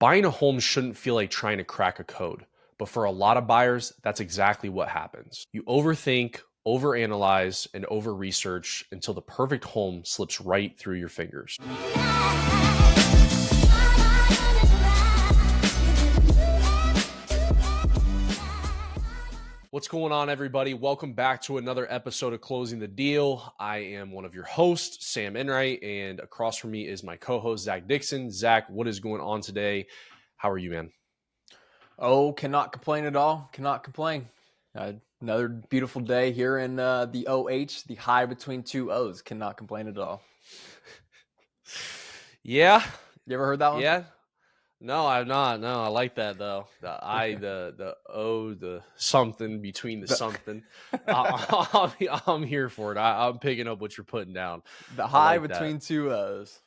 Buying a home shouldn't feel like trying to crack a code, but for a lot of buyers, that's exactly what happens. You overthink, overanalyze, and over-research until the perfect home slips right through your fingers. What's going on, everybody? Welcome back to another episode of Closing the Deal. I am one of your hosts, Sam Enright, and across from me is my co-host, Zach Dickson. Zach, what is going on today? How are you, man? Oh, cannot complain at all. Cannot complain. Another beautiful day here in the OH, the high between two O's. Cannot complain at all. Yeah. You ever heard that one? Yeah. No, I've not. No, I like that though. The I, the O, the something between the something. I'm here for it. I'm picking up what you're putting down. The I high like that. between two O's.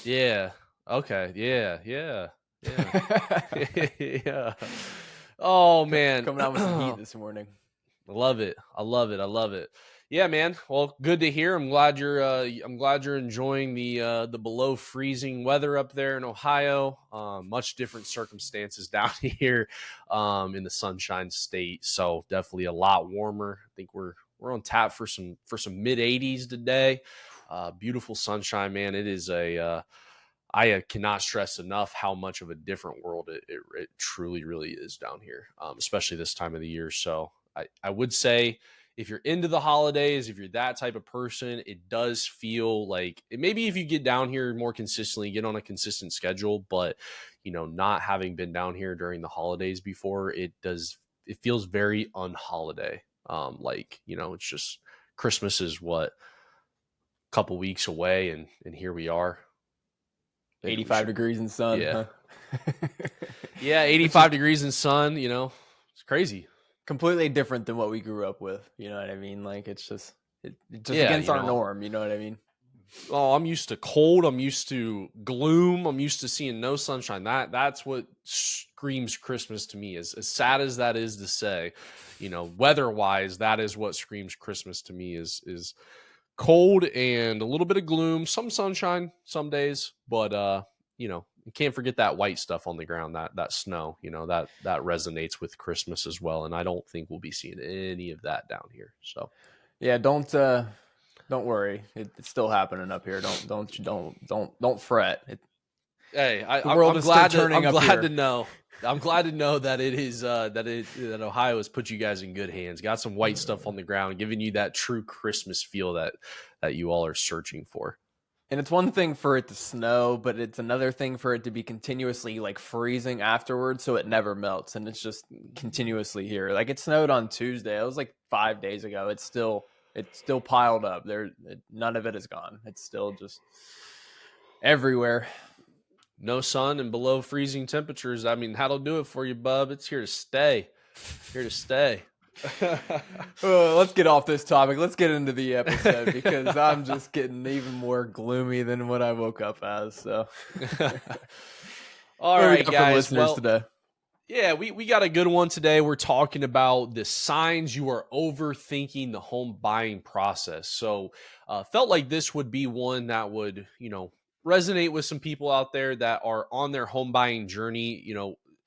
Yeah. Okay. Yeah. Yeah. Oh man. Coming out with some heat this morning. I love it. Yeah, man. Well, good to hear. I'm glad you're enjoying the below freezing weather up there in Ohio. Much different circumstances down here in the Sunshine State. So definitely a lot warmer. I think we're on tap for some mid 80s today. Beautiful sunshine, man. It is I cannot stress enough how much of a different world it truly, really is down here, especially this time of the year. So I would say if you're into the holidays, if you're that type of person, it does feel like maybe if you get down here more consistently, get on a consistent schedule, but not having been down here during the holidays before, it feels very unholiday. It's just Christmas is what, a couple weeks away, and here we are. 85 degrees in sun. Yeah. Huh? Yeah, 85 degrees in sun, it's crazy. Completely different than what we grew up with. You know what I mean? Like it's just Yeah, against our norm. You know what I mean? Oh, I'm used to cold. I'm used to gloom. I'm used to seeing no sunshine. That's what screams Christmas to me. As sad as that is to say, weather-wise, that is what screams Christmas to me is cold and a little bit of gloom, some sunshine some days, but you can't forget that white stuff on the ground, that snow, that resonates with Christmas as well. And I don't think we'll be seeing any of that down here. So yeah, don't worry. It's still happening up here. Don't fret. Hey, I'm glad to know. I'm glad to know that it is that Ohio has put you guys in good hands. Got some white stuff on the ground, giving you that true Christmas feel that you all are searching for. And it's one thing for it to snow, but it's another thing for it to be continuously like freezing afterwards, so it never melts, and it's just continuously here. Like it snowed on Tuesday. It was like 5 days ago. It's still piled up. None of it is gone. It's still just everywhere. No sun and below freezing temperatures. I mean, that'll do it for you, bub. It's here to stay. Here to stay. Let's get off this topic. Let's get into the episode because I'm just getting even more gloomy than what I woke up as. So, all right, guys. Listeners today. Yeah, we got a good one today. We're talking about the signs you are overthinking the home buying process. So, felt like this would be one that would, resonate with some people out there that are on their home buying journey.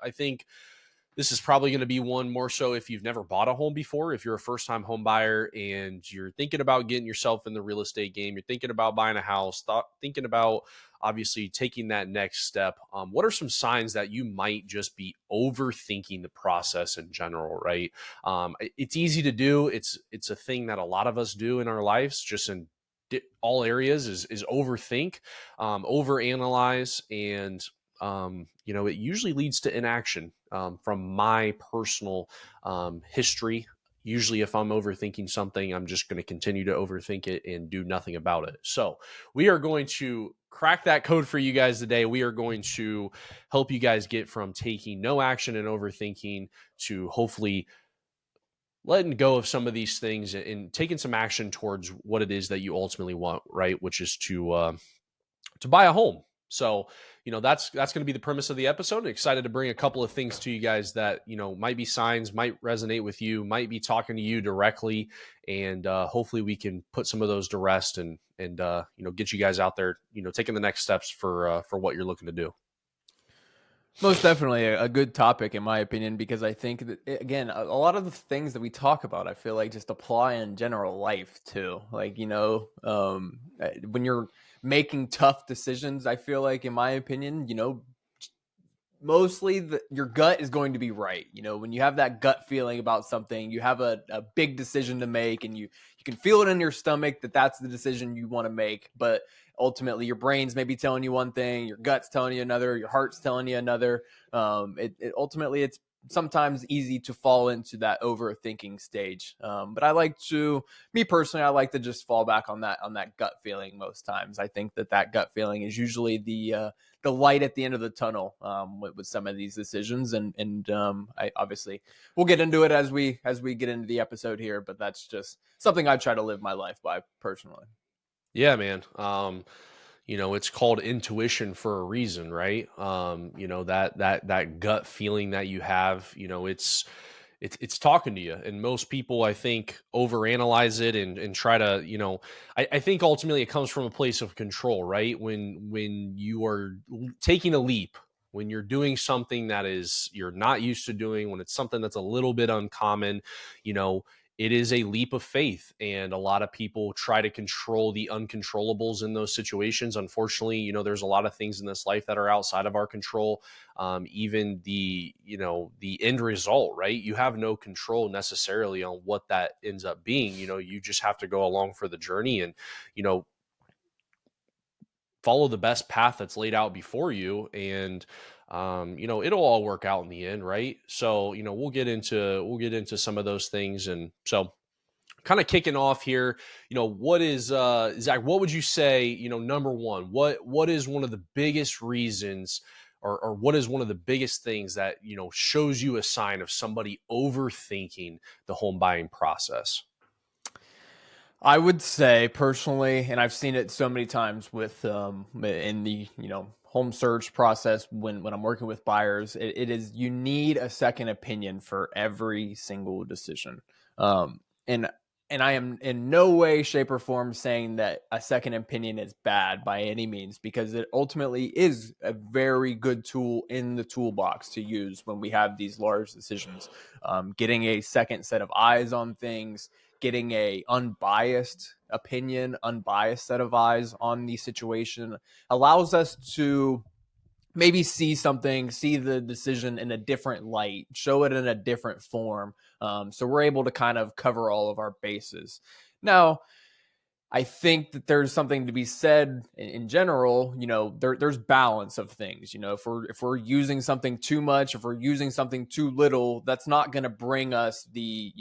I think this is probably going to be one more so if you've never bought a home before, if you're a first-time home buyer and you're thinking about getting yourself in the real estate game, you're thinking about buying a house, thinking about obviously taking that next step. What are some signs that you might just be overthinking the process in general, right? It's easy to do. It's a thing that a lot of us do in our lives, just in all areas is overthink, overanalyze, and it usually leads to inaction. From my personal history, usually if I'm overthinking something, I'm just going to continue to overthink it and do nothing about it. So we are going to crack that code for you guys today. We are going to help you guys get from taking no action and overthinking to hopefully letting go of some of these things and taking some action towards what it is that you ultimately want, right? Which is to buy a home. So, that's going to be the premise of the episode. I'm excited to bring a couple of things to you guys that, might be signs, might resonate with you, might be talking to you directly. And hopefully we can put some of those to rest and get you guys out there, taking the next steps for what you're looking to do. Most definitely a good topic in my opinion, because I think that again, a lot of the things that we talk about, I feel like just apply in general life too. Like, when you're making tough decisions, I feel like, in my opinion, mostly your gut is going to be right. When you have that gut feeling about something, you have a big decision to make, and you can feel it in your stomach that that's the decision you want to make. But ultimately, your brain's maybe telling you one thing, your gut's telling you another, your heart's telling you another. Ultimately, it's sometimes easy to fall into that overthinking stage. But me personally, I like to just fall back on that gut feeling most times. I think that gut feeling is usually the light at the end of the tunnel, with some of these decisions. And I obviously we'll get into it as we get into the episode here, but that's just something I try to live my life by personally. Yeah, man. It's called intuition for a reason, right? That gut feeling that you have, it's talking to you. And most people, I think, overanalyze it and try to, I think ultimately it comes from a place of control, right? When you are taking a leap, when you're doing something that is you're not used to doing, when it's something that's a little bit uncommon, you know, it is a leap of faith, and a lot of people try to control the uncontrollables in those situations. Unfortunately, there's a lot of things in this life that are outside of our control. Even the end result, right? You have no control necessarily on what that ends up being. You just have to go along for the journey, and you know follow the best path that's laid out before you. And it'll all work out in the end, right? So we'll get into some of those things. And so, kind of kicking off here, what is Zach, what would you say, number one, what is one of the biggest reasons, or what is one of the biggest things that shows you a sign of somebody overthinking the home buying process? I would say personally, and I've seen it so many times with in the home search process, when I'm working with buyers, it is, you need a second opinion for every single decision. And I am in no way, shape, or form saying that a second opinion is bad by any means, because it ultimately is a very good tool in the toolbox to use when we have these large decisions. Getting a second set of eyes on things, getting a unbiased opinion, unbiased set of eyes on the situation allows us to maybe see the decision in a different light, show it in a different form. So we're able to kind of cover all of our bases. Now, I think that there's something to be said in general. There's balance of things. If we're using something too much, if we're using something too little, that's not going to bring us the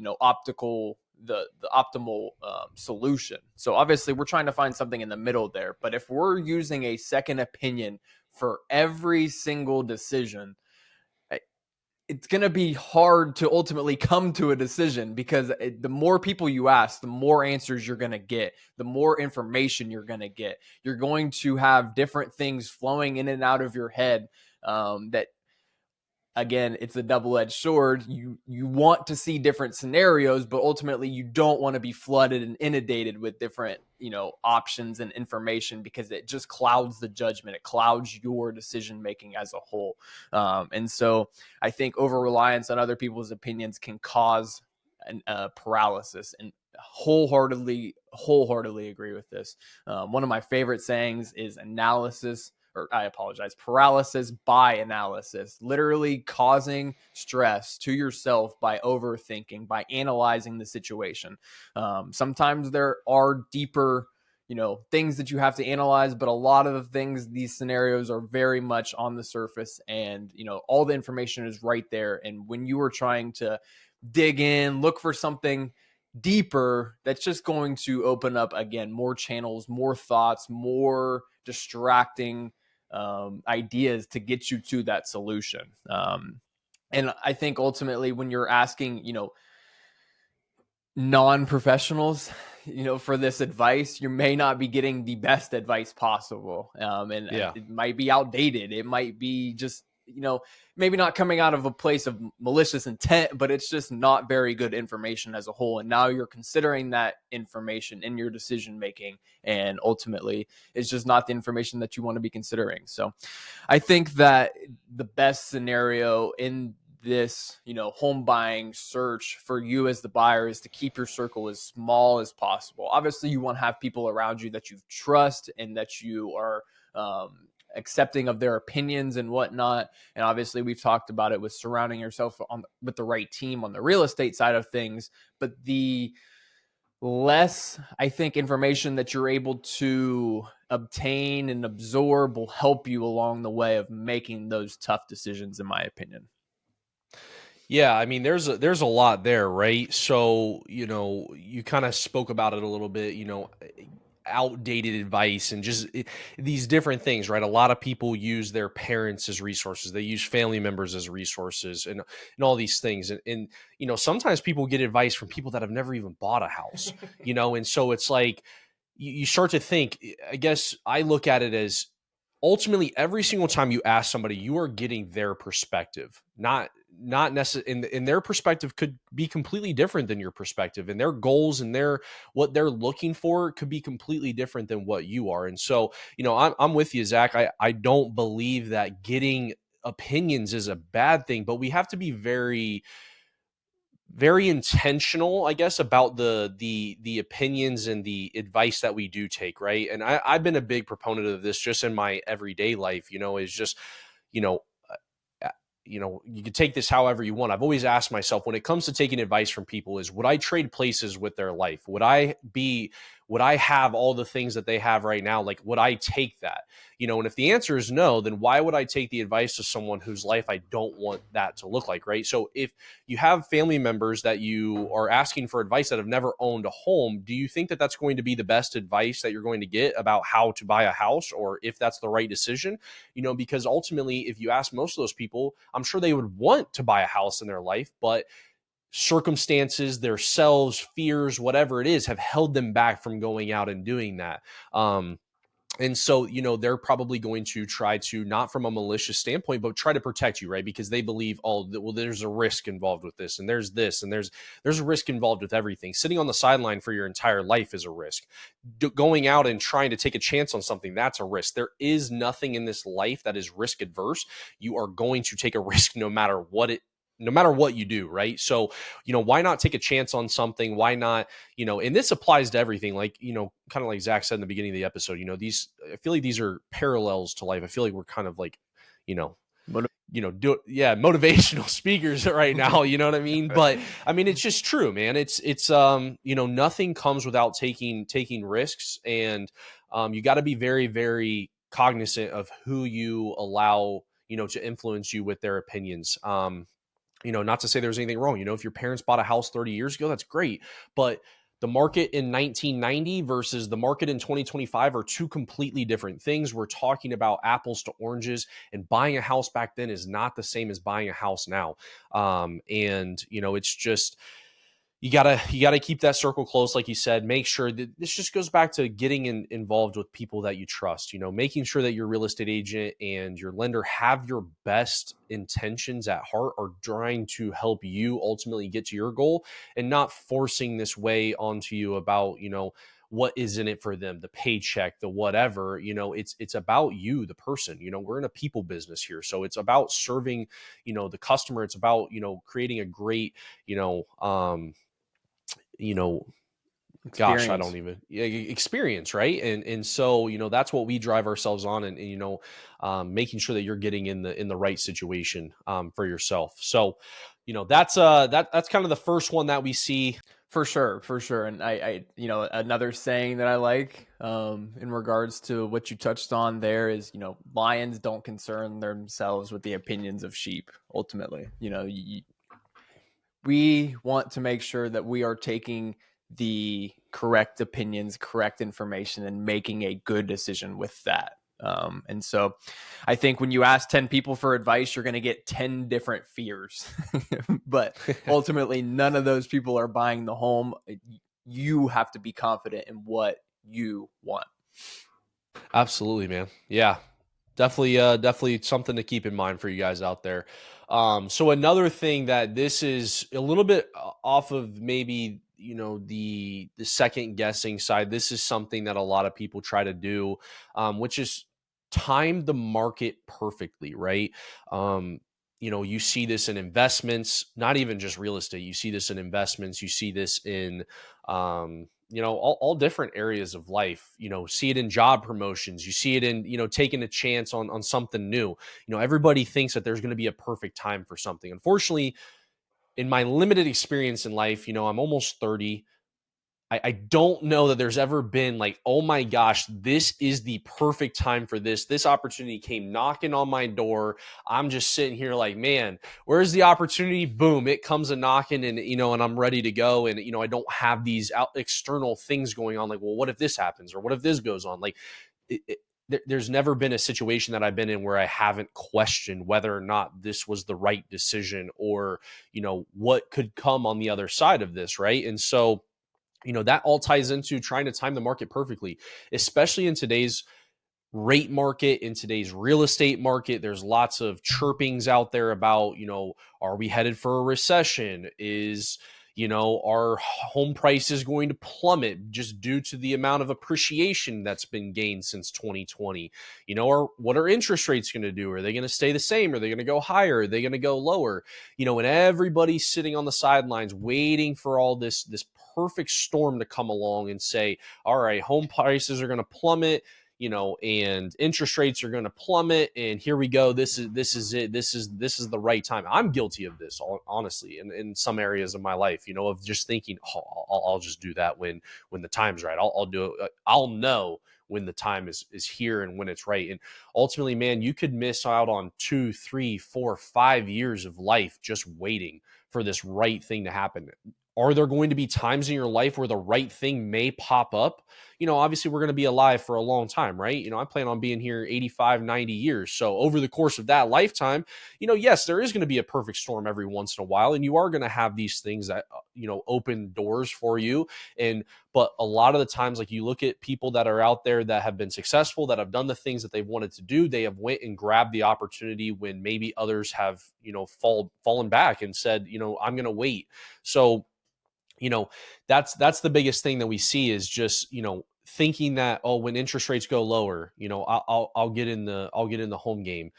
optimal solution. So obviously, we're trying to find something in the middle there. But if we're using a second opinion for every single decision, it's going to be hard to ultimately come to a decision, because the more people you ask, the more answers you're going to get, the more information you're going to get. You're going to have different things flowing in and out of your head, that, again, it's a double-edged sword. You want to see different scenarios, but ultimately you don't want to be flooded and inundated with different options and information, because it just clouds the judgment, it clouds your decision making as a whole. And so I think over reliance on other people's opinions can cause paralysis, and wholeheartedly agree with this. One of my favorite sayings is paralysis by analysis, literally causing stress to yourself by overthinking, by analyzing the situation. Sometimes there are deeper, things that you have to analyze, but a lot of the things, these scenarios are very much on the surface, and, all the information is right there. And when you are trying to dig in, look for something deeper, that's just going to open up, again, more channels, more thoughts, more distracting ideas to get you to that solution. And I think ultimately, when you're asking, non-professionals, for this advice, you may not be getting the best advice possible. And Yeah. it might be outdated. It might be just maybe not coming out of a place of malicious intent, but it's just not very good information as a whole. And now you're considering that information in your decision making, and ultimately it's just not the information that you want to be considering. So I think that the best scenario in this, home buying search for you as the buyer is to keep your circle as small as possible. Obviously, you want to have people around you that you trust and that you are accepting of their opinions and whatnot. And obviously, we've talked about it with surrounding yourself with the right team on the real estate side of things. But the less, I think, information that you're able to obtain and absorb will help you along the way of making those tough decisions, in my opinion. Yeah, I mean, there's a lot there, right? So, you kind of spoke about it a little bit, outdated advice and just these different things, right? A lot of people use their parents as resources. They use family members as resources and all these things. And sometimes people get advice from people that have never even bought a house, and so it's like you start to think, I guess I look at it as ultimately every single time you ask somebody, you are getting their perspective, not necessarily in their perspective could be completely different than your perspective, and their goals and their what they're looking for could be completely different than what you are. And so, I'm with you, Zach. I don't believe that getting opinions is a bad thing, but we have to be very very intentional, I guess, about the opinions and the advice that we do take, right? And I've been a big proponent of this just in my everyday life, is just, you know, you can take this however you want. I've always asked myself when it comes to taking advice from people is, would I trade places with their life? Would I have all the things that they have right now? Like, would I take that? And if the answer is no, then why would I take the advice of someone whose life I don't want that to look like, right? So if you have family members that you are asking for advice that have never owned a home, do you think that that's going to be the best advice that you're going to get about how to buy a house, or if that's the right decision? Because ultimately, if you ask most of those people, I'm sure they would want to buy a house in their life, but circumstances, their selves, fears, whatever it is, have held them back from going out and doing that. And so, they're probably going to try to, not from a malicious standpoint, but try to protect you, right? Because they believe, oh, well, there's a risk involved with this, and there's this, and there's a risk involved with everything. Sitting on the sideline for your entire life is a risk. Going out and trying to take a chance on something, that's a risk. There is nothing in this life that is risk adverse. You are going to take a risk no matter what you do, right? So, why not take a chance on something? Why not, and this applies to everything, like, kind of like Zach said in the beginning of the episode, I feel like these are parallels to life. I feel like we're kind of like, you know, motivational speakers right now, you know what I mean? But I mean, it's just true, man. It's nothing comes without taking risks, and you got to be very, very cognizant of who you allow, to influence you with their opinions. Not to say there's anything wrong. If your parents bought a house 30 years ago, that's great. But the market in 1990 versus the market in 2025 are two completely different things. We're talking about apples to oranges, and buying a house back then is not the same as buying a house now. And it's just, you gotta keep that circle close, like you said. Make sure that this just goes back to getting involved with people that you trust. Making sure that your real estate agent and your lender have your best intentions at heart, are trying to help you ultimately get to your goal, and not forcing this way onto you about what is in it for them, the paycheck, the whatever. It's about you, the person. We're in a people business here, so it's about serving the customer. It's about creating a great you know um you know gosh, I don't Experience. even, yeah, experience, right? And so that's what we drive ourselves on, and making sure that you're getting in the right situation for yourself. So that's kind of the first one that we see. For sure, for sure. And another saying that I like, in regards to what you touched on there is, lions don't concern themselves with the opinions of sheep. Ultimately, we want to make sure that we are taking the correct opinions, correct information, and making a good decision with that. And so I think when you ask 10 people for advice, you're going to get 10 different fears. But ultimately, none of those people are buying the home. You have to be confident in what you want. Absolutely, man. Yeah, Definitely something to keep in mind for you guys out there. So another thing that this is a little bit off of maybe the second guessing side. This is something that a lot of people try to do, which is time the market perfectly, right? You see this in investments, not even just real estate. You see this in investments. You see this in all different areas of life. See it in job promotions. You see it in taking a chance on something new. Everybody thinks that there's going to be a perfect time for something. Unfortunately, in my limited experience in life, I'm almost 30. I don't know that there's ever been like, oh my gosh, this is the perfect time for this. This opportunity came knocking on my door. I'm just sitting here like, man, where's the opportunity? Boom, it comes a knocking, and I'm ready to go. And I don't have these external things going on. Like, well, what if this happens, or what if this goes on? Like, there's never been a situation that I've been in where I haven't questioned whether or not this was the right decision, or what could come on the other side of this, right? And so that all ties into trying to time the market perfectly, especially in today's rate market, in today's real estate market. There's lots of chirpings out there about, are we headed for a recession? Is, our home price is going to plummet just due to the amount of appreciation that's been gained since 2020? Or what are interest rates going to do? Are they going to stay the same? Are they going to go higher? Are they going to go lower? And everybody's sitting on the sidelines waiting for all this perfect storm to come along and say, all right, home prices are going to plummet, and interest rates are going to plummet, and here we go. This is it. This is the right time. I'm guilty of this, honestly, in some areas of my life, of just thinking, oh, I'll just do that when the time's right. I'll do it. I'll know when the time is here and when it's right. And ultimately, man, you could miss out on 2, 3, 4, 5 years of life just waiting for this right thing to happen. Are there going to be times in your life where the right thing may pop up? Obviously we're going to be alive for a long time, right? I plan on being here 85, 90 years. So over the course of that lifetime, yes, there is going to be a perfect storm every once in a while. And you are going to have these things that, open doors for you. But a lot of the times, like, you look at people that are out there that have been successful, that have done the things that they've wanted to do. They have went and grabbed the opportunity when maybe others have, fallen back and said, I'm going to wait. So, you know that's the biggest thing that we see, is just thinking that, oh, when interest rates go lower, I'll get in the home game,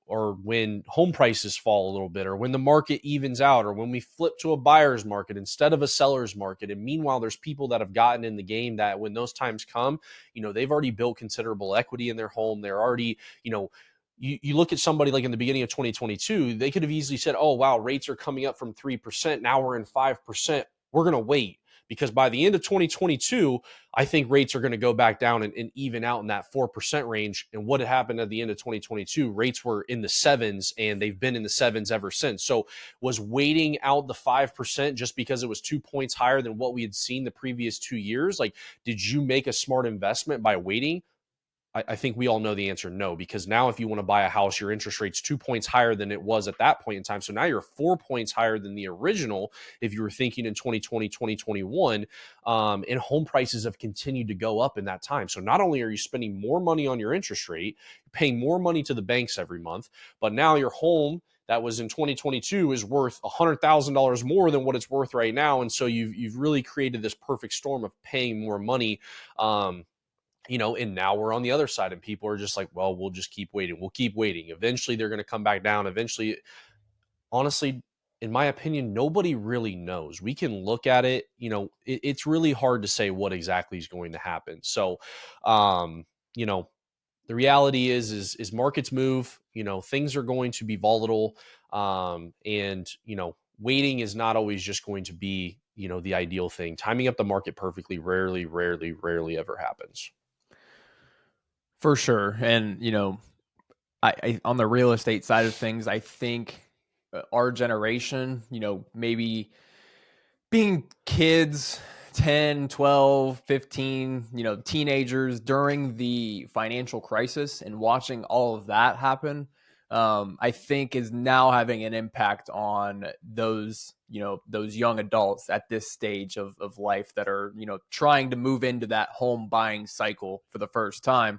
or when home prices fall a little bit, or when the market evens out, or when we flip to a buyer's market instead of a seller's market. And meanwhile, there's people that have gotten in the game that when those times come, they've already built considerable equity in their home. They're already, you look at somebody like in the beginning of 2022, they could have easily said, oh, wow, rates are coming up from 3%. Now we're in 5%. We're going to wait, because by the end of 2022, I think rates are going to go back down and even out in that 4% range. And what had happened at the end of 2022, rates were in the sevens, and they've been in the sevens ever since. So was waiting out the 5% just because it was 2 points higher than what we had seen the previous 2 years? Like, did you make a smart investment by waiting? I think we all know the answer, no, because now if you want to buy a house, your interest rate's 2 points higher than it was at that point in time. So now you're 4 points higher than the original if you were thinking in 2020, 2021. And home prices have continued to go up in that time. So not only are you spending more money on your interest rate, you're paying more money to the banks every month, but now your home that was in 2022 is worth $100,000 more than what it's worth right now. And so you've really created this perfect storm of paying more money. And now we're on the other side, and people are just like, well, we'll just keep waiting. We'll keep waiting. Eventually they're going to come back down. Eventually, honestly, in my opinion, nobody really knows. We can look at it, it's really hard to say what exactly is going to happen. So, you know, the reality is markets move, things are going to be volatile. And, waiting is not always just going to be, the ideal thing. Timing up the market perfectly rarely ever happens. For sure. And, I on the real estate side of things, I think our generation, maybe being kids, 10, 12, 15, teenagers during the financial crisis and watching all of that happen, I think is now having an impact on those young adults at this stage of life that are, trying to move into that home buying cycle for the first time.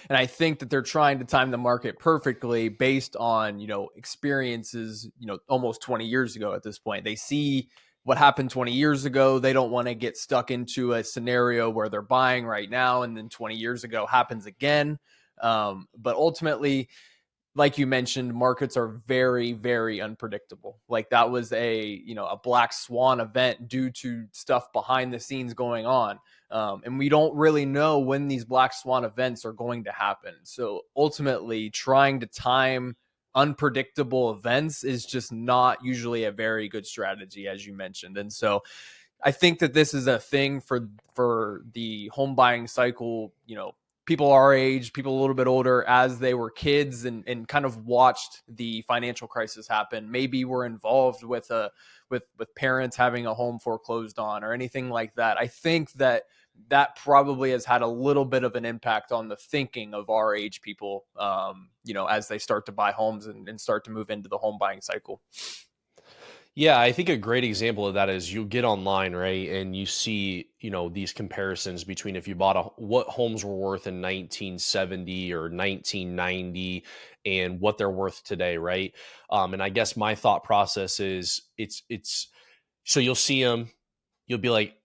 And I think that they're trying to time the market perfectly based on, experiences, almost 20 years ago at this point. They see what happened 20 years ago. They don't want to get stuck into a scenario where they're buying right now and then 20 years ago happens again. But ultimately, like you mentioned, markets are very, very unpredictable. Like that was a black swan event due to stuff behind the scenes going on. And we don't really know when these black swan events are going to happen. So ultimately, trying to time unpredictable events is just not usually a very good strategy, as you mentioned. And so I think that this is a thing for the home buying cycle, people our age, people a little bit older, as they were kids and kind of watched the financial crisis happen. Maybe were involved with parents having a home foreclosed on or anything like that. I think that probably has had a little bit of an impact on the thinking of our age people, as they start to buy homes and start to move into the home buying cycle. Yeah, I think a great example of that is you get online, right? And you see, these comparisons between if you bought what homes were worth in 1970 or 1990 and what they're worth today, right? And I guess my thought process is it's so you'll see them, you'll be like,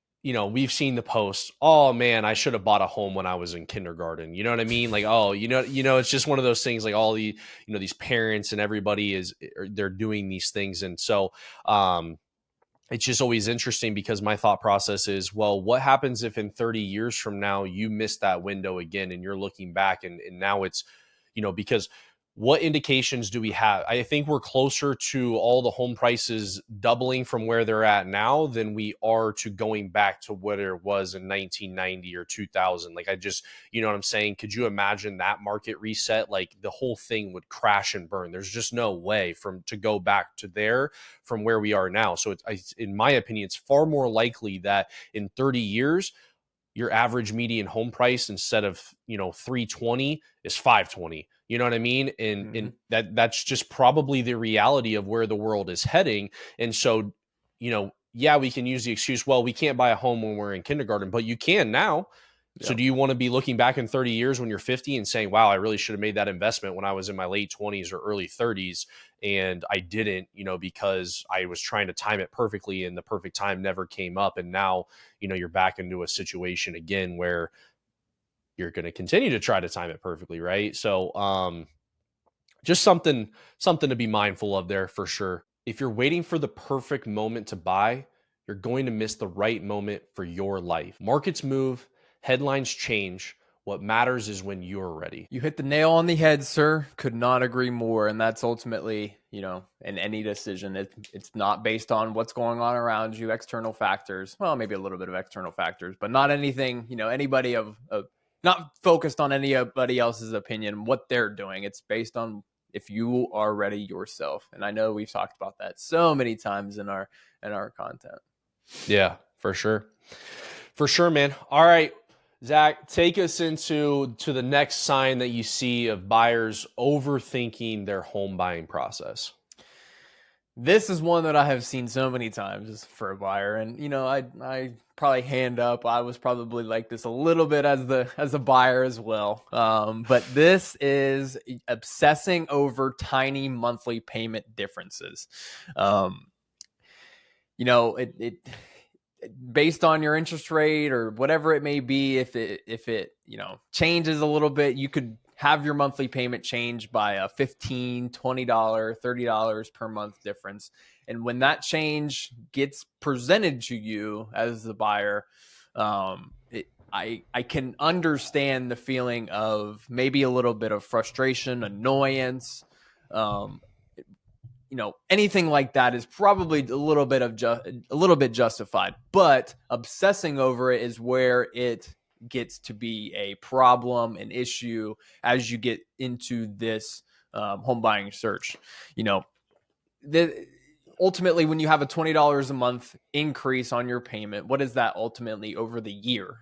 we've seen the post. Oh man, I should have bought a home when I was in kindergarten. You know what I mean? Like, oh, it's just one of those things. Like all these parents and everybody they're doing these things, and so um, it's just always interesting because my thought process is, well, what happens if in 30 years from now you miss that window again and you're looking back and now it's, because what indications do we have? I think we're closer to all the home prices doubling from where they're at now than we are to going back to what it was in 1990 or 2000. Like I just, you know what I'm saying? Could you imagine that market reset? Like the whole thing would crash and burn. There's just no way to go back to there from where we are now. So in my opinion, it's far more likely that in 30 years, your average median home price instead of 320 is 520. You know what I mean? And Mm-hmm. that's just probably the reality of where the world is heading. And so, yeah, we can use the excuse, well, we can't buy a home when we're in kindergarten, but you can now. So Yep. do you want to be looking back in 30 years when you're 50 and saying, wow, I really should have made that investment when I was in my late 20s or early 30s and I didn't, because I was trying to time it perfectly and the perfect time never came up, and now, you're back into a situation again where you're going to continue to try to time it perfectly, right? So just something to be mindful of there for sure. If you're waiting for the perfect moment to buy, you're going to miss the right moment for your life. Markets move, headlines change. What matters is when you're ready. You hit the nail on the head, sir. Could not agree more. And that's ultimately, in any decision, it's not based on what's going on around you, external factors. Well, maybe a little bit of external factors, but not anything, anybody of not focused on anybody else's opinion, what they're doing. It's based on if you are ready yourself. And I know we've talked about that so many times in our content. Yeah, for sure. For sure, man. All right, Zach, take us to the next sign that you see of buyers overthinking their home buying process. This is one that I have seen so many times for a buyer, and I probably hand up. I was probably like this a little bit as a buyer as well. But this is obsessing over tiny monthly payment differences. Um, it based on your interest rate or whatever it may be, if it changes a little bit, you could have your monthly payment change by a $15, $20, $30 per month difference. And when that change gets presented to you as the buyer, I can understand the feeling of maybe a little bit of frustration, annoyance. um, Anything like that is probably a little bit justified, but obsessing over it is where it gets to be a problem, an issue as you get into this home buying search. You know, ultimately, when you have a $20 a month increase on your payment, what is that ultimately over the year?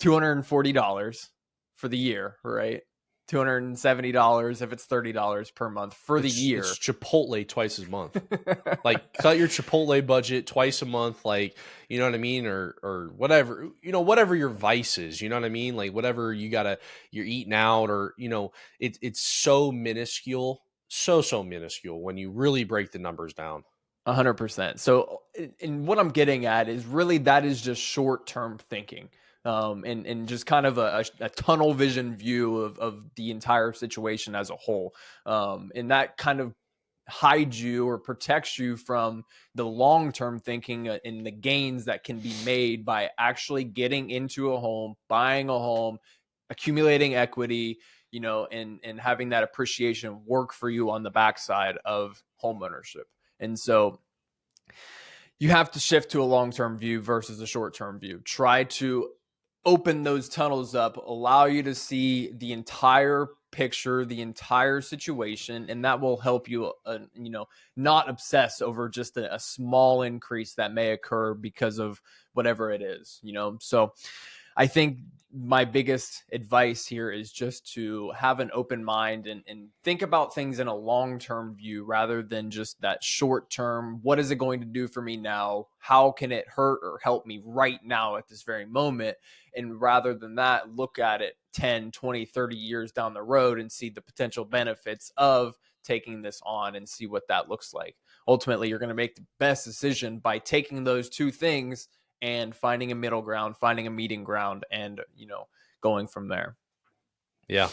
$240 for the year, right? $270 if it's $30 per month for the It's year. Chipotle twice a month. Like, cut your Chipotle budget twice a month, like, you know what I mean? Or whatever, whatever your vice is, you know what I mean? Like, whatever you're eating out, or, it's so minuscule, so minuscule when you really break the numbers down. 100%. So, and what I'm getting at is really that is just short term thinking, and just kind of a tunnel vision view of the entire situation as a whole. And that kind of hides you or protects you from the long term thinking, and the gains that can be made by actually getting into a home, buying a home, accumulating equity, and having that appreciation work for you on the backside of home ownership. And so you have to shift to a long-term view versus a short-term view. Try to open those tunnels up, allow you to see the entire picture, the entire situation, and that will help you, not obsess over just a small increase that may occur because of whatever it is. So I think my biggest advice here is just to have an open mind, and think about things in a long term view rather than just that short term. What is it going to do for me now? How can it hurt or help me right now at this very moment? And rather than that, look at it 10, 20, 30 years down the road and see the potential benefits of taking this on and see what that looks like. Ultimately, you're going to make the best decision by taking those two things and finding a middle ground, finding a meeting ground, and going from there. Yeah.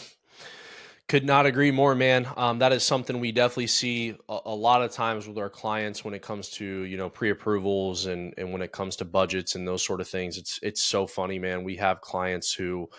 Could not agree more, man. That is something we definitely see a lot of times with our clients when it comes to, pre-approvals, and when it comes to budgets and those sort of things. It's so funny, man. We have clients who,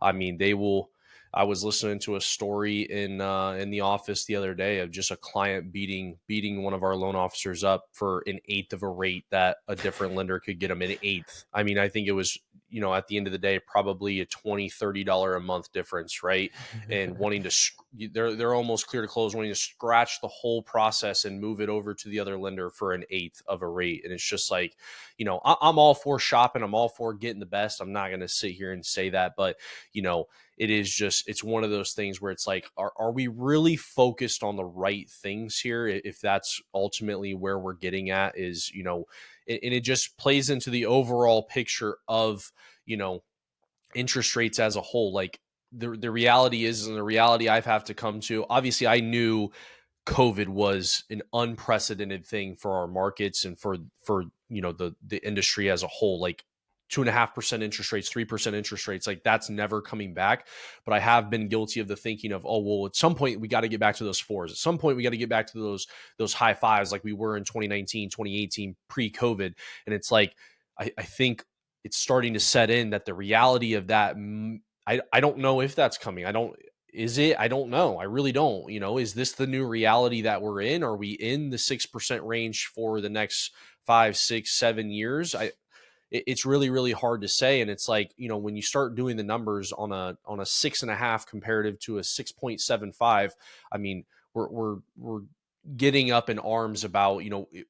I mean, they will. I was listening to a story in the office the other day of just a client beating one of our loan officers up for an eighth of a rate that a different lender could get them, an eighth. I mean, I think it was, at the end of the day, probably a $20-30 a month difference, right? And wanting to, they're almost clear to close, wanting to scratch the whole process and move it over to the other lender for an eighth of a rate. And it's just like, I'm all for shopping. I'm all for getting the best. I'm not going to sit here and say that, but it is just, it's one of those things where it's like, are we really focused on the right things here? If that's ultimately where we're getting at, is, and it just plays into the overall picture of, interest rates as a whole. Like, the reality is, and the reality I've have to come to, obviously I knew COVID was an unprecedented thing for our markets and for the industry as a whole. Like, 2.5% interest rates, 3% interest rates, like, that's never coming back. But I have been guilty of the thinking of, oh well, at some point we got to get back to those fours. At some point we got to get back to those high fives like we were in 2019, 2018 pre-COVID. And it's like, I think it's starting to set in that the reality of that, I don't know if that's coming. Is it? I don't know. I really don't. Is this the new reality that we're in? Are we in the 6% range for the next 5, 6, 7 years? It's really, really hard to say. And it's like, when you start doing the numbers on a 6.5 comparative to a 6.75, I mean, we're getting up in arms about,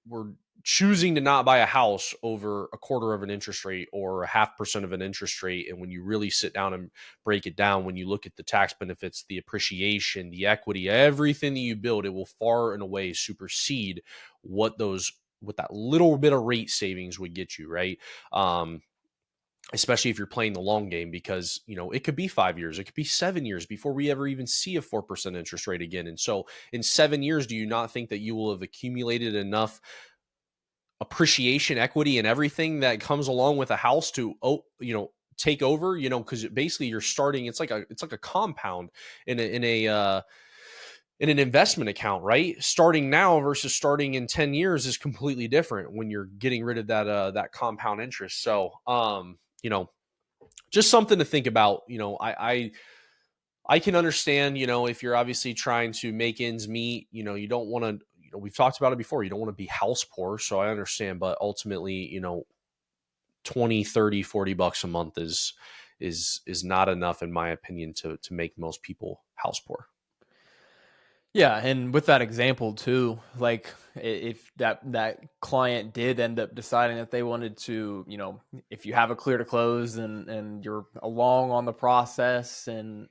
we're choosing to not buy a house over a quarter of an interest rate or a 0.5% of an interest rate. And when you really sit down and break it down, when you look at the tax benefits, the appreciation, the equity, everything that you build, it will far and away supersede what that little bit of rate savings would get you, right? Um, Especially if you're playing the long game, because it could be 5 years, it could be 7 years before we ever even see a 4% interest rate again. And so in 7 years, do you not think that you will have accumulated enough appreciation, equity, and everything that comes along with a house to take over? Because basically you're starting, it's like a compound in an investment account, right? Starting now versus starting in 10 years is completely different when you're getting rid of that compound interest. So just something to think about. I can understand, if you're obviously trying to make ends meet, you don't want to, we've talked about it before, you don't want to be house poor. So I understand, but ultimately, 20, 30, $40 a month is not enough, in my opinion, to make most people house poor. Yeah, and with that example too, like if that client did end up deciding that they wanted to, if you have a clear to close and you're along on the process and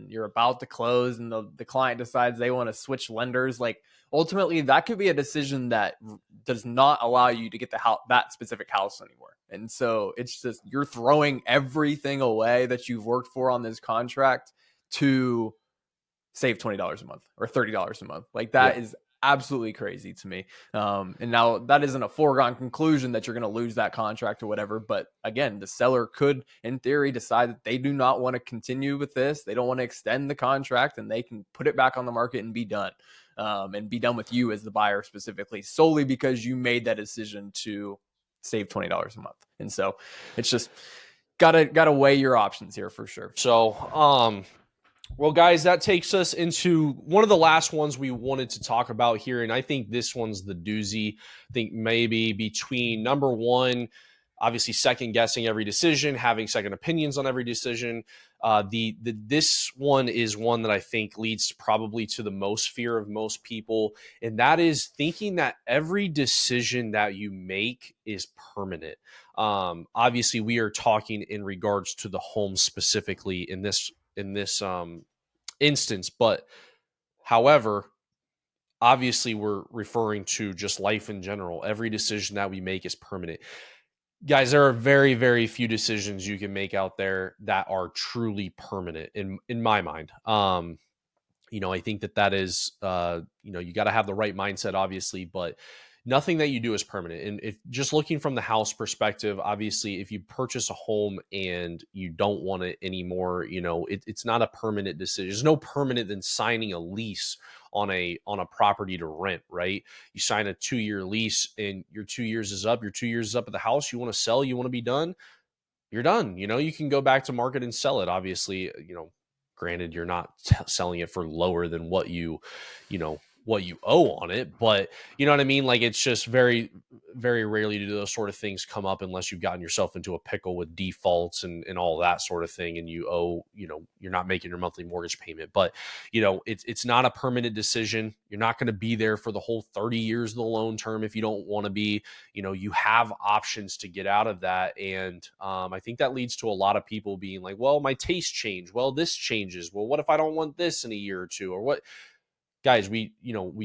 you're about to close and the client decides they want to switch lenders, like ultimately that could be a decision that does not allow you to get the house, that specific house anymore. And so it's just you're throwing everything away that you've worked for on this contract to save $20 a month or $30 a month. Like that Yeah. is absolutely crazy to me. And now that isn't a foregone conclusion that you're going to lose that contract or whatever. But again, the seller could, in theory, decide that they do not want to continue with this. They don't want to extend the contract, and they can put it back on the market and be done. And be done with you as the buyer specifically, solely because you made that decision to save $20 a month. And so it's just gotta weigh your options here for sure. So, well, guys, that takes us into one of the last ones we wanted to talk about here. And I think this one's the doozy. I think maybe between number one, obviously second guessing every decision, having second opinions on every decision. This one is one that I think leads probably to the most fear of most people, and that is thinking that every decision that you make is permanent. Obviously, we are talking in regards to the home specifically in this instance, but however, obviously we're referring to just life in general. Every decision that we make is permanent. Guys, there are very, very few decisions you can make out there that are truly permanent in my mind. I think that is, you got to have the right mindset, obviously, but nothing that you do is permanent. And if just looking from the house perspective, obviously, if you purchase a home and you don't want it anymore, it's not a permanent decision. There's no permanent than signing a lease on a property to rent, right? You sign a 2-year lease and your 2 years is up. Your 2 years is up at the house. You want to sell, you want to be done, you're done. You can go back to market and sell it. Obviously, granted, you're not selling it for lower than what you owe on it, but you know what I mean? Like it's just very, very rarely do those sort of things come up unless you've gotten yourself into a pickle with defaults and all that sort of thing. And you owe, you're not making your monthly mortgage payment, but it's not a permanent decision. You're not going to be there for the whole 30 years of the loan term if you don't want to be. You have options to get out of that. And I think that leads to a lot of people being like, well, my taste changed. Well, this changes. Well, what if I don't want this in a year or two? Or what? Guys, we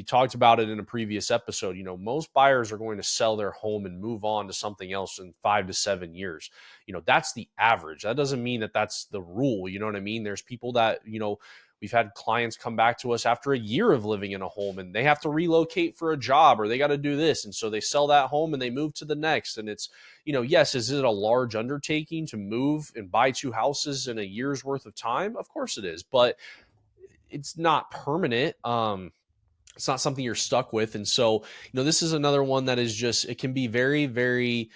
talked about it in a previous episode. Most buyers are going to sell their home and move on to something else in 5 to 7 years. That's the average. That doesn't mean that that's the rule. You know what I mean? There's people that, we've had clients come back to us after a year of living in a home and they have to relocate for a job or they got to do this. And so they sell that home and they move to the next. And it's, yes, is it a large undertaking to move and buy two houses in a year's worth of time? Of course it is, but it's not permanent. It's not something you're stuck with. And so, this is another one that is just, it can be very, very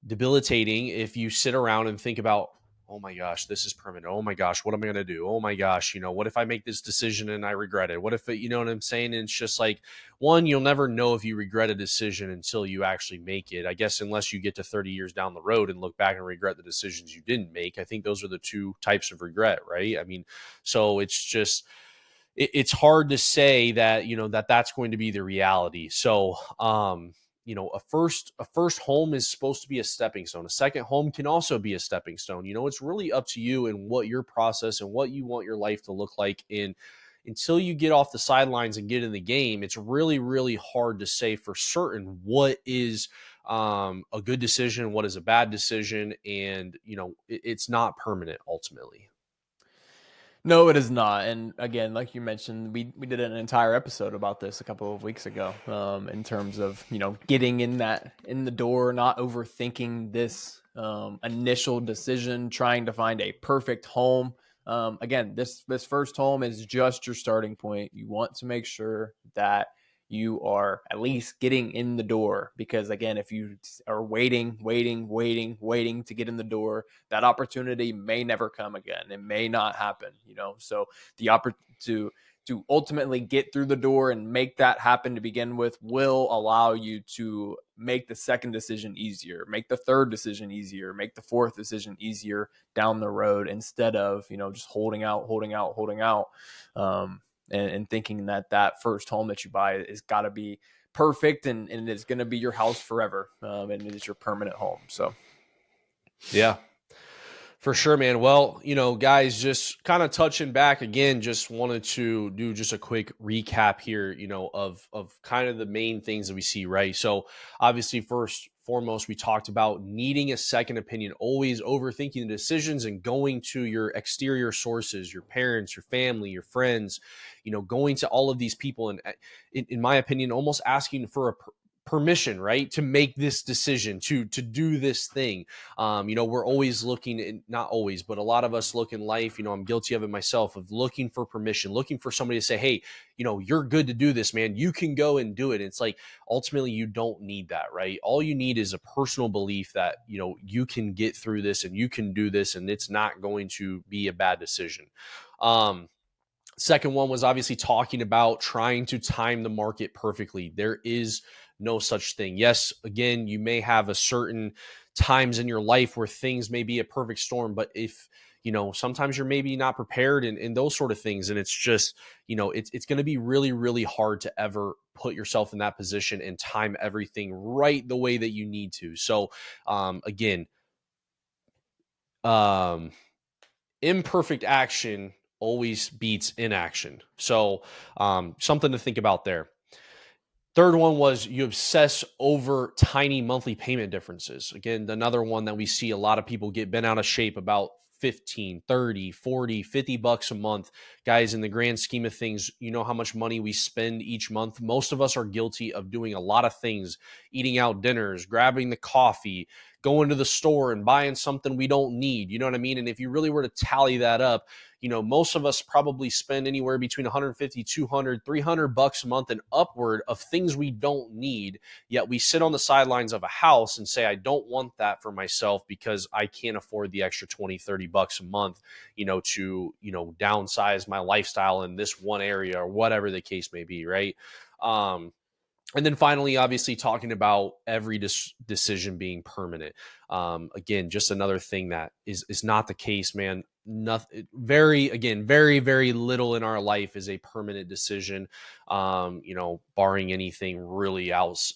debilitating if you sit around and think about, oh my gosh, this is permanent. Oh my gosh, what am I going to do? Oh my gosh, what if I make this decision and I regret it? What if you know what I'm saying? And it's just like, one, you'll never know if you regret a decision until you actually make it. I guess unless you get to 30 years down the road and look back and regret the decisions you didn't make. I think those are the two types of regret, right? I mean, so it's just, it's hard to say that that's going to be the reality. So a first home is supposed to be a stepping stone. A second home can also be a stepping stone. It's really up to you and what your process and what you want your life to look like. In until you get off the sidelines and get in the game, it's really, really hard to say for certain what is a good decision, what is a bad decision. And it's not permanent ultimately. No, it is not. And again, like you mentioned, we did an entire episode about this a couple of weeks ago, in terms of getting in the door, not overthinking this initial decision, trying to find a perfect home. Again, this first home is just your starting point. You want to make sure that you are at least getting in the door, because again, if you are waiting to get in the door, that opportunity may never come again. It may not happen, so the opportunity to ultimately get through the door and make that happen to begin with will allow you to make the second decision easier, make the third decision easier, make the fourth decision easier down the road, instead of just holding out. and thinking that that first home that you buy is got to be perfect and it's going to be your house forever, and it is your permanent home. So Yeah. For sure, man. Well, guys, just kind of touching back again, just wanted to do just a quick recap here, of kind of the main things that we see, right? So, obviously, first foremost, we talked about needing a second opinion, always overthinking the decisions and going to your exterior sources, your parents, your family, your friends, going to all of these people and, in my opinion, almost asking for a permission, right, to make this decision, to do this thing. We're always looking, not always, but a lot of us look in life, I'm guilty of it myself, of looking for permission, looking for somebody to say, hey, you're good to do this, man. You can go and do it. It's like, ultimately, you don't need that, right? All you need is a personal belief that, you can get through this and you can do this and it's not going to be a bad decision. Second one was obviously talking about trying to time the market perfectly. There is no such thing. Yes, again, you may have a certain times in your life where things may be a perfect storm, but if sometimes you're maybe not prepared and those sort of things, and it's just it's going to be really, really hard to ever put yourself in that position and time everything right the way that you need to. So again, um imperfect action always beats inaction. So, something to think about there. Third one was you obsess over tiny monthly payment differences. Again, another one that we see a lot of people get bent out of shape about 15, 30, 40, 50 bucks a month. Guys, in the grand scheme of things, you know how much money we spend each month. Most of us are guilty of doing a lot of things, eating out dinners, grabbing the coffee, going to the store and buying something we don't need. You know what I mean? And if you really were to tally that up, most of us probably spend anywhere between 150, 200, 300 bucks a month and upward of things we don't need. Yet we sit on the sidelines of a house and say, I don't want that for myself because I can't afford the extra 20, 30 bucks a month, to, downsize my lifestyle in this one area or whatever the case may be. Right. And then finally, obviously, talking about every decision being permanent. Again, just another thing that is not the case, man. Nothing. Very, very little in our life is a permanent decision. Barring anything really else,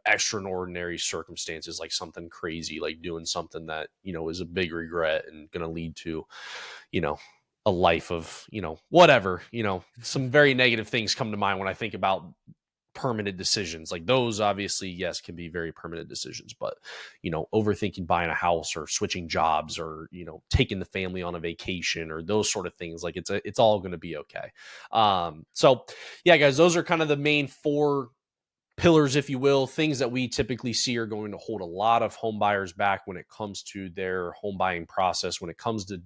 extraordinary circumstances, like something crazy, like doing something that is a big regret and going to lead to, you know, a life of whatever. Some very negative things come to mind when I think about permanent decisions. Like those obviously, yes, can be very permanent decisions, but overthinking buying a house or switching jobs or taking the family on a vacation or those sort of things, like it's all going to be okay. So yeah, guys, those are kind of the main four pillars, if you will, things that we typically see are going to hold a lot of home buyers back when it comes to their home buying process, when it comes to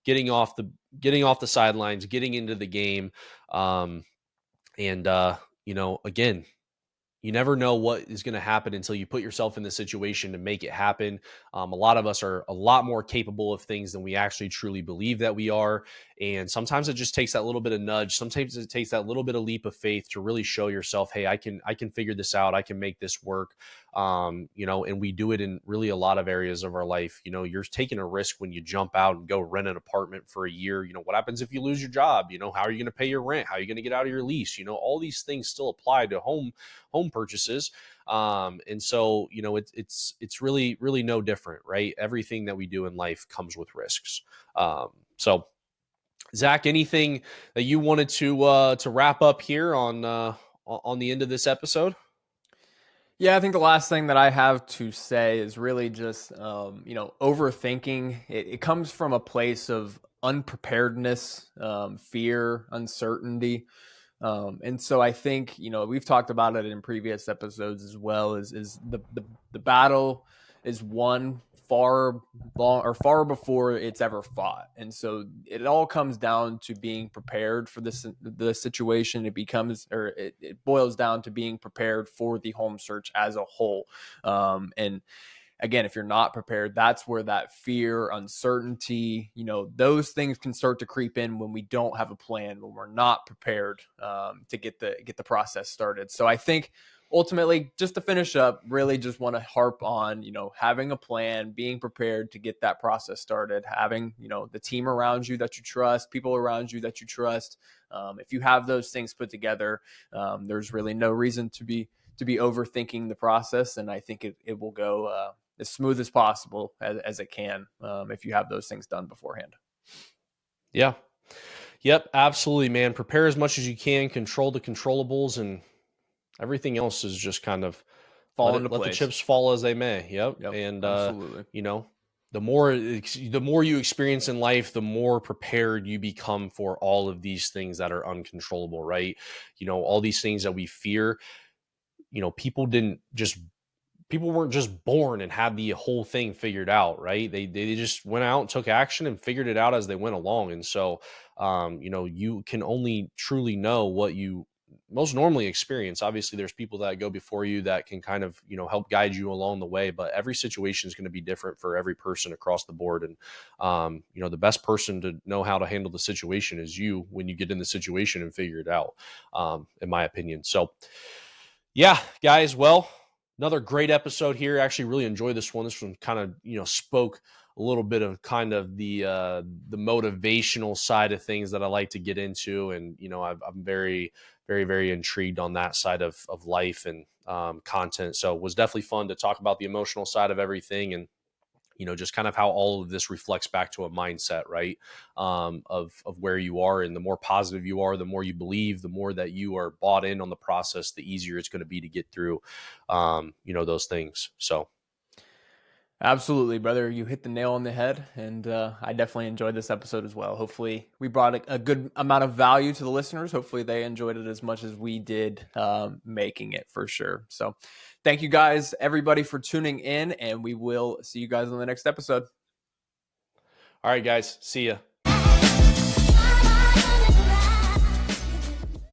getting off the sidelines, getting into the game. And again, you never know what is going to happen until you put yourself in the situation to make it happen. A lot of us are a lot more capable of things than we actually truly believe that we are. And sometimes it just takes that little bit of nudge. Sometimes it takes that little bit of leap of faith to really show yourself, hey, I can figure this out. I can make this work. And we do it in really a lot of areas of our life. You're taking a risk when you jump out and go rent an apartment for a year. What happens if you lose your job? How are you going to pay your rent? How are you going to get out of your lease? All these things still apply to home purchases. And so, it's really, really no different, right? Everything that we do in life comes with risks. So Zach, anything that you wanted to wrap up here on the end of this episode? yeah, I think the last thing that I have to say is really just, overthinking. It comes from a place of unpreparedness, fear, uncertainty. And so I think, we've talked about it in previous episodes as well, is the battle is won far before it's ever fought. And so it all comes down to being prepared for the situation. It boils down to being prepared for the home search as a whole. And again, if you're not prepared, that's where that fear, uncertainty, those things can start to creep in when we don't have a plan, when we're not prepared, to get the process started. So I think ultimately, just to finish up, really just want to harp on, having a plan, being prepared to get that process started, having, the team around you that you trust, people around you that you trust. If you have those things put together, there's really no reason to be overthinking the process. And I think it will go as smooth as possible as it can, if you have those things done beforehand. Yeah. Yep. Absolutely, man. Prepare as much as you can, control the controllables, and everything else is just kind of Fall into let the place. chips fall as they may. Yep. Yep, And absolutely. you know, the more you experience in life, the more prepared you become for all of these things that are uncontrollable, right? All these things that we fear, people weren't just born and had the whole thing figured out, right? They just went out and took action and figured it out as they went along. And so, you can only truly know what you most normally experience. Obviously, there's people that go before you that can kind of help guide you along the way. But every situation is going to be different for every person across the board. And the best person to know how to handle the situation is you when you get in the situation and figure it out. In my opinion, so yeah, guys. Well, another great episode here. Actually, really enjoyed this one. This one kind of spoke a little bit of kind of the motivational side of things that I like to get into, and I'm very very very intrigued on that side of life and content. So it was definitely fun to talk about the emotional side of everything, and just kind of how all of this reflects back to a mindset, right? Of where you are, and the more positive you are, the more you believe, the more that you are bought in on the process, the easier it's going to be to get through, those things. So, Absolutely, brother. You hit the nail on the head, and I definitely enjoyed this episode as well. Hopefully, we brought a good amount of value to the listeners. Hopefully, they enjoyed it as much as we did making it, for sure. So, thank you guys, everybody, for tuning in, and we will see you guys on the next episode. all right, guys, see ya.